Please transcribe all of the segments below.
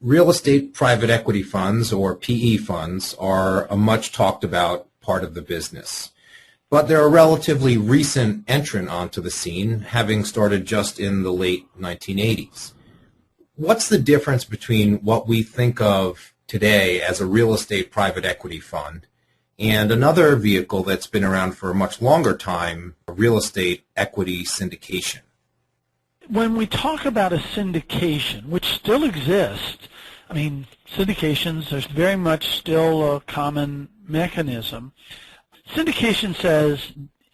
Real estate private equity funds, or PE funds, are a much talked about part of the business. But they're a relatively recent entrant onto the scene, having started just in the late 1980s. What's the difference between what we think of today as a real estate private equity fund and another vehicle that's been around for a much longer time, a real estate equity syndication? When we talk about a syndication, which still exists, I mean, syndications are very much still a common mechanism. Syndication says,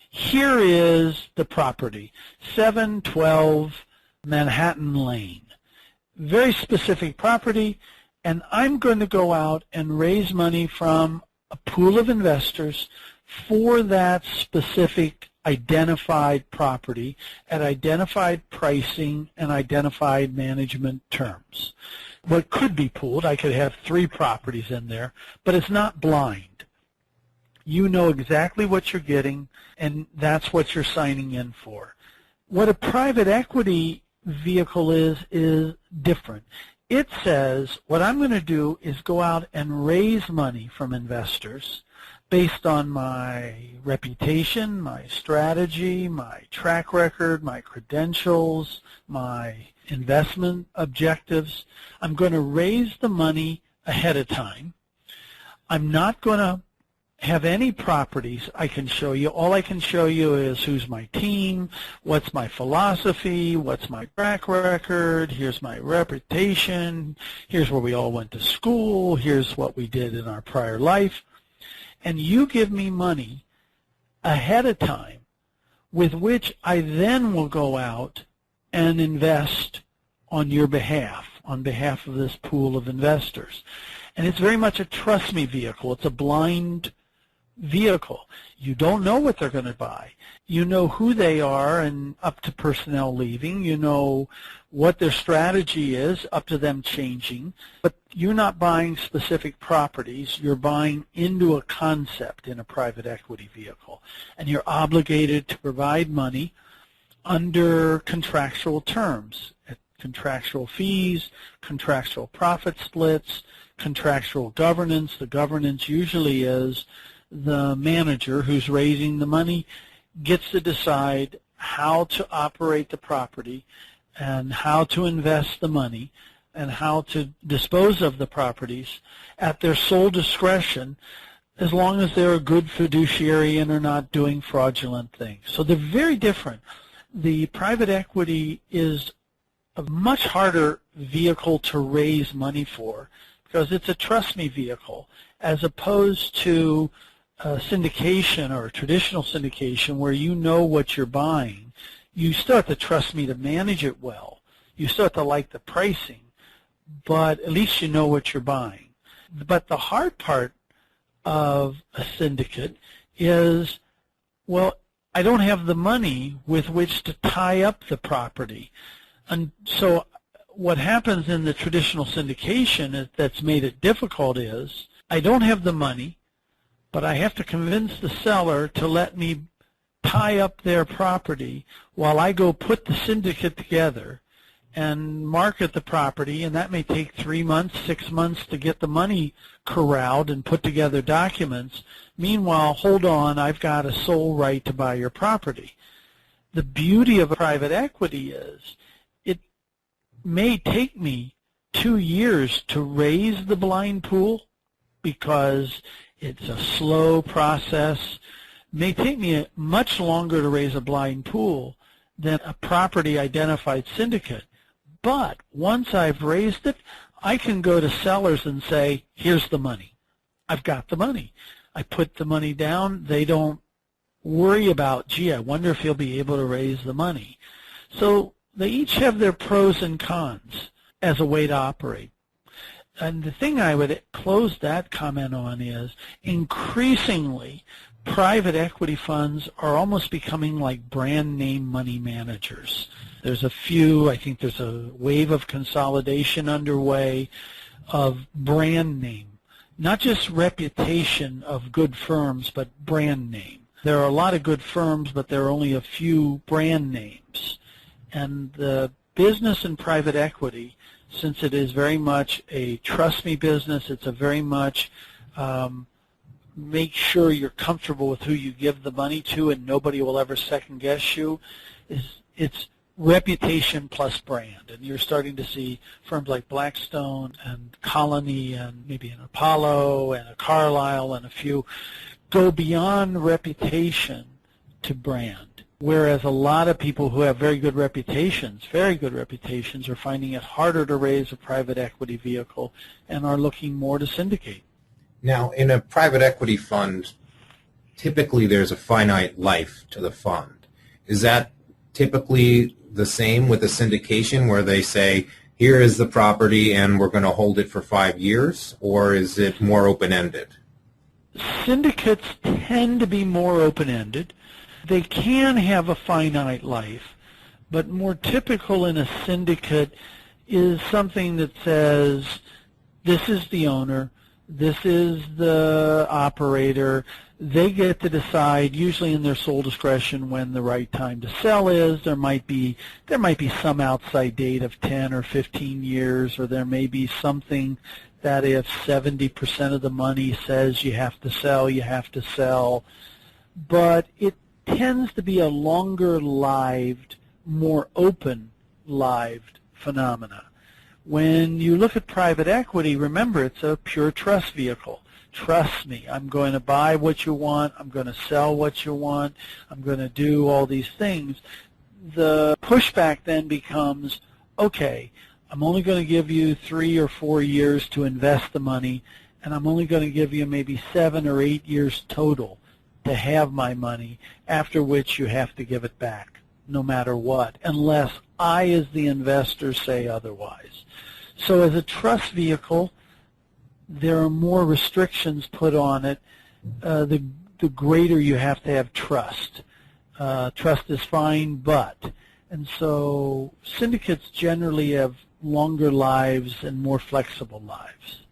here is the property, 712 Manhattan Lane. Very specific property, and I'm going to go out and raise money from a pool of investors for that specific identified property at identified pricing and identified management terms. What could be pooled, I could have 3 properties in there, but it's not blind. You know exactly what you're getting, and that's what you're signing in for. What a private equity vehicle is different. It says, what I'm going to do is go out and raise money from investors based on my reputation, my strategy, my track record, my credentials, my investment objectives. I'm going to raise the money ahead of time. I'm not going to have any properties I can show you. All I can show you is who's my team, what's my philosophy, what's my track record, here's my reputation, here's where we all went to school, here's what we did in our prior life. And you give me money ahead of time with which I then will go out and invest on your behalf, on behalf of this pool of investors. And it's very much a trust me vehicle. It's a blind vehicle. You don't know what they're going to buy. You know who they are and up to personnel leaving. You know what their strategy is up to them changing. But you're not buying specific properties. You're buying into a concept in a private equity vehicle. And you're obligated to provide money under contractual terms, contractual fees, contractual profit splits, contractual governance. The governance usually is the manager who's raising the money gets to decide how to operate the property and how to invest the money and how to dispose of the properties at their sole discretion, as long as they're a good fiduciary and are not doing fraudulent things. So they're very different. The private equity is a much harder vehicle to raise money for because it's a trust me vehicle, as opposed to a syndication or a traditional syndication where you know what you're buying. You still have to trust me to manage it well. You still have to like the pricing, but at least you know what you're buying. But the hard part of a syndicate is, well, I don't have the money with which to tie up the property. And so what happens in the traditional syndication that's made it difficult is I don't have the money, but I have to convince the seller to let me tie up their property while I go put the syndicate together and market the property, and that may take 3 months, 6 months to get the money corralled and put together documents. Meanwhile, hold on, I've got a sole right to buy your property. The beauty of private equity is it may take me 2 years to raise the blind pool because it's a slow process. It may take me much longer to raise a blind pool than a property identified syndicate. But once I've raised it, I can go to sellers and say, here's the money. I've got the money. I put the money down. They don't worry about, gee, I wonder if he'll be able to raise the money. So they each have their pros and cons as a way to operate. And the thing I would close that comment on is increasingly private equity funds are almost becoming like brand name money managers. There's a few, I think there's a wave of consolidation underway of brand name, not just reputation of good firms, but brand name. There are a lot of good firms, but there are only a few brand names. And the business in private equity since it is very much a trust me business, it's a very much make sure you're comfortable with who you give the money to and nobody will ever second guess you. It's reputation plus brand, and you're starting to see firms like Blackstone and Colony and maybe an Apollo and a Carlyle and a few go beyond reputation to brand, whereas a lot of people who have very good reputations are finding it harder to raise a private equity vehicle and are looking more to syndicate. Now, in a private equity fund, typically there's a finite life to the fund. Is that typically the same with a syndication where they say, here is the property and we're going to hold it for 5 years, or is it more open-ended? Syndicates tend to be more open-ended. They can have a finite life, but more typical in a syndicate is something that says, this is the owner, this is the operator. They get to decide, usually in their sole discretion, when the right time to sell is. There might be some outside date of 10 or 15 years, or there may be something that if 70% of the money says you have to sell, you have to sell. But it tends to be a longer-lived, more open-lived phenomena. When you look at private equity, remember, it's a pure trust vehicle. Trust me, I'm going to buy what you want, I'm going to sell what you want, I'm going to do all these things. The pushback then becomes, okay, I'm only going to give you 3 or 4 years to invest the money, and I'm only going to give you maybe 7 or 8 years total to have my money, after which you have to give it back, no matter what, unless I, as the investor, say otherwise. So as a trust vehicle, there are more restrictions put on it. The greater you have to have trust. Trust is fine, but. And so syndicates generally have longer lives and more flexible lives.